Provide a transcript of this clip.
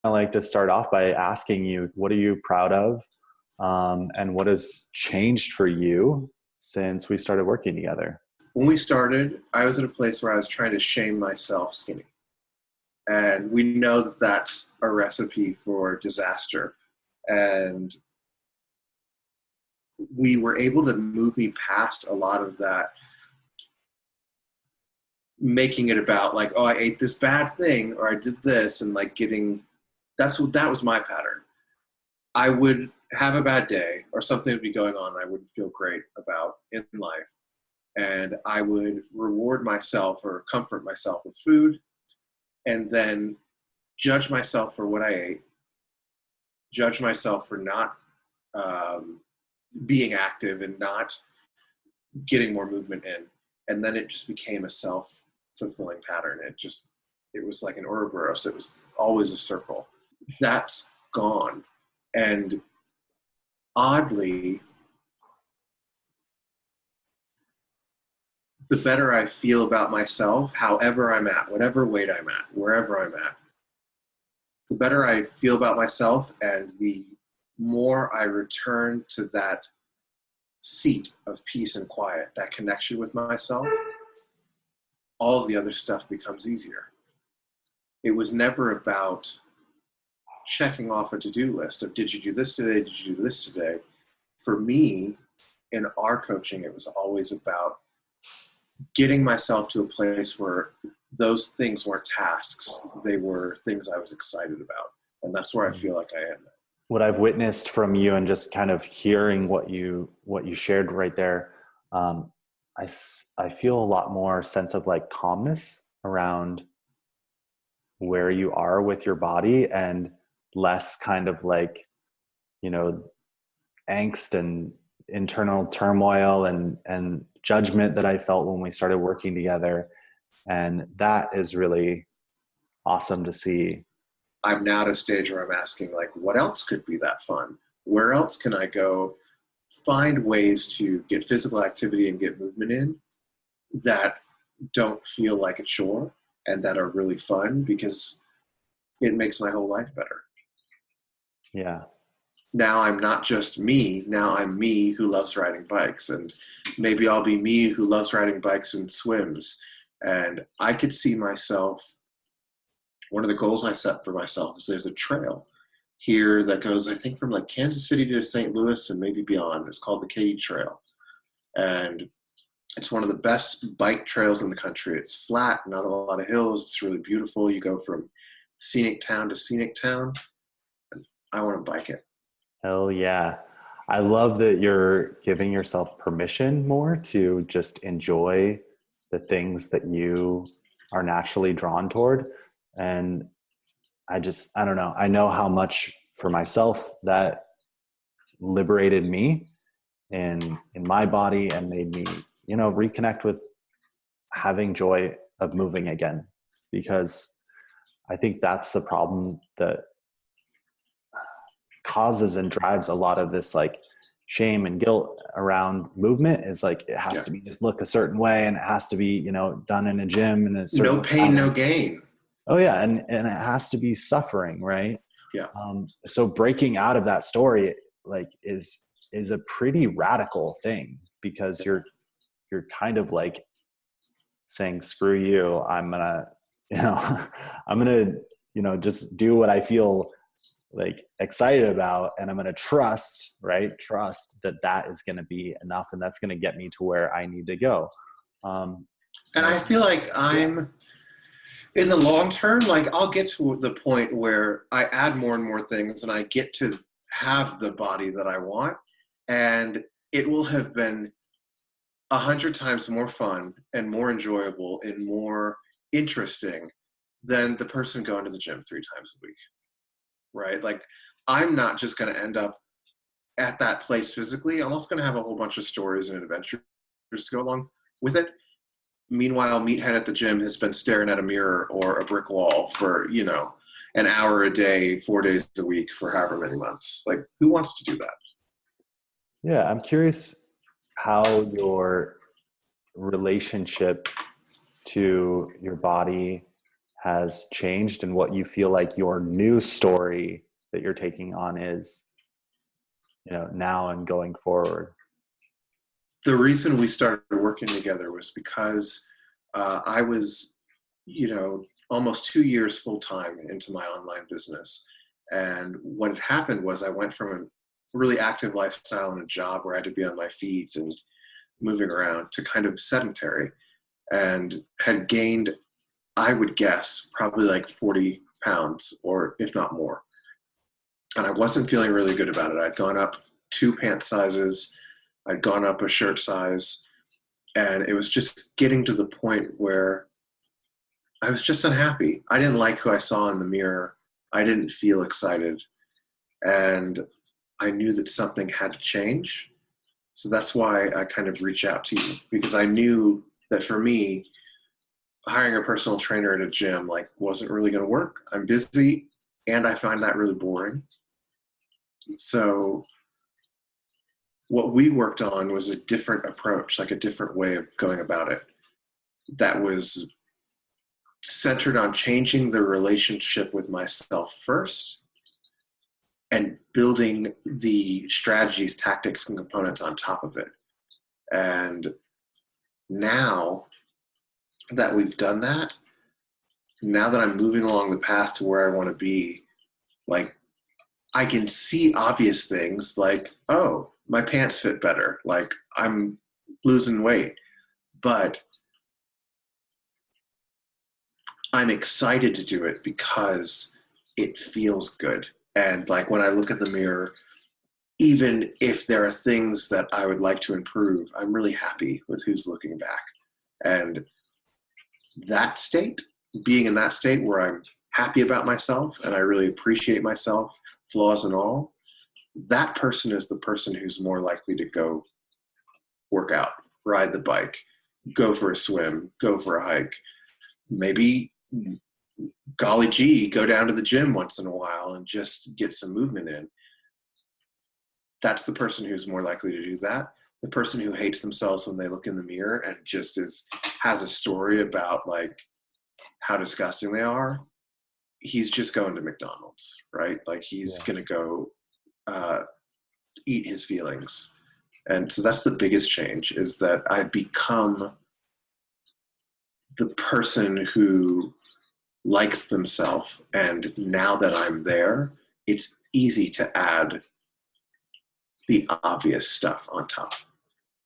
I'd like to start off by asking you, what are you proud of? And what has changed for you since we started working together? When we started, I was at a place where I was trying to shame myself skinny. And we know that that's a recipe for disaster. And we were able to move me past a lot of that, making it about like, oh, I ate this bad thing or I did this, and like that was my pattern. I would have a bad day or something would be going on I wouldn't feel great about in life. And I would reward myself or comfort myself with food, and then judge myself for what I ate, judge myself for not being active and not getting more movement in. And then it just became a self-fulfilling pattern. It was like an Ouroboros. It was always a circle. That's gone. And oddly, the better I feel about myself, however I'm at, whatever weight I'm at, wherever I'm at, the better I feel about myself and the more I return to that seat of peace and quiet, that connection with myself, all of the other stuff becomes easier. It was never about checking off a to-do list of, did you do this today? Did you do this today? For me, in our coaching, it was always about getting myself to a place where those things weren't tasks. They were things I was excited about. And that's where I feel like I am. What I've witnessed from you and just kind of hearing what you shared right there, I feel a lot more sense of like calmness around where you are with your body, and less kind of like, angst and internal turmoil and judgment that I felt when we started working together. And that is really awesome to see. I'm now at a stage where I'm asking, like, what else could be that fun? Where else can I go find ways to get physical activity and get movement in that don't feel like a chore and that are really fun, because it makes my whole life better. Yeah. Now I'm not just me. Now I'm me who loves riding bikes, and maybe I'll be me who loves riding bikes and swims. And I could see myself, one of the goals I set for myself is there's a trail here that goes, I think, from like Kansas City to St. Louis and maybe beyond. It's called the Cade Trail. And it's one of the best bike trails in the country. It's flat, not a lot of hills. It's really beautiful. You go from scenic town to scenic town. I want to bike it. Hell yeah. I love that you're giving yourself permission more to just enjoy the things that you are naturally drawn toward. And I don't know. I know how much for myself that liberated me in my body and made me, reconnect with having joy of moving again, because I think that's the problem that causes and drives a lot of this like shame and guilt around movement, is like, it has to be just look a certain way, and it has to be, done in a gym and a certain no pain, no gain. Oh yeah. And it has to be suffering. Right. Yeah. So breaking out of that story, like, is a pretty radical thing, because you're kind of like saying, screw you. I'm gonna, just do what I feel like excited about. And I'm going to trust that is going to be enough. And that's going to get me to where I need to go. And I feel like I'm in the long term, like I'll get to the point where I add more and more things and I get to have the body that I want. And it will have been 100 times more fun and more enjoyable and more interesting than the person going to the gym 3 times a week. Right? Like, I'm not just going to end up at that place physically. I'm also going to have a whole bunch of stories and adventures to go along with it. Meanwhile, Meathead at the gym has been staring at a mirror or a brick wall for, an hour a day, 4 days a week for however many months. Like, who wants to do that? Yeah. I'm curious how your relationship to your body has changed and what you feel like your new story that you're taking on is, now and going forward. The reason we started working together was because I was, almost 2 years full time into my online business. And what had happened was I went from a really active lifestyle and a job where I had to be on my feet and moving around to kind of sedentary, and had gained, I would guess, probably like 40 pounds, or if not more. And I wasn't feeling really good about it. I'd gone up 2 pant sizes, I'd gone up a shirt size, and it was just getting to the point where I was just unhappy. I didn't like who I saw in the mirror. I didn't feel excited. And I knew that something had to change. So that's why I kind of reached out to you, because I knew that for me, hiring a personal trainer at a gym wasn't really going to work. I'm busy and I find that really boring. So what we worked on was a different approach, like a different way of going about it, that was centered on changing the relationship with myself first and building the strategies, tactics, and components on top of it. And now that we've done that, now that I'm moving along the path to where I want to be, I can see obvious things like, oh, my pants fit better, I'm losing weight, but I'm excited to do it because it feels good. And when I look in the mirror, even if there are things that I would like to improve, I'm really happy with who's looking back. And that state, being in that state where I'm happy about myself and I really appreciate myself, flaws and all, that person is the person who's more likely to go work out, ride the bike, go for a swim, go for a hike, maybe, golly gee, go down to the gym once in a while and just get some movement in. That's the person who's more likely to do that. The person who hates themselves when they look in the mirror and just has a story about how disgusting they are, he's just going to McDonald's, right? He's going to go eat his feelings. And so that's the biggest change, is that I've become the person who likes themselves. And now that I'm there, it's easy to add the obvious stuff on top.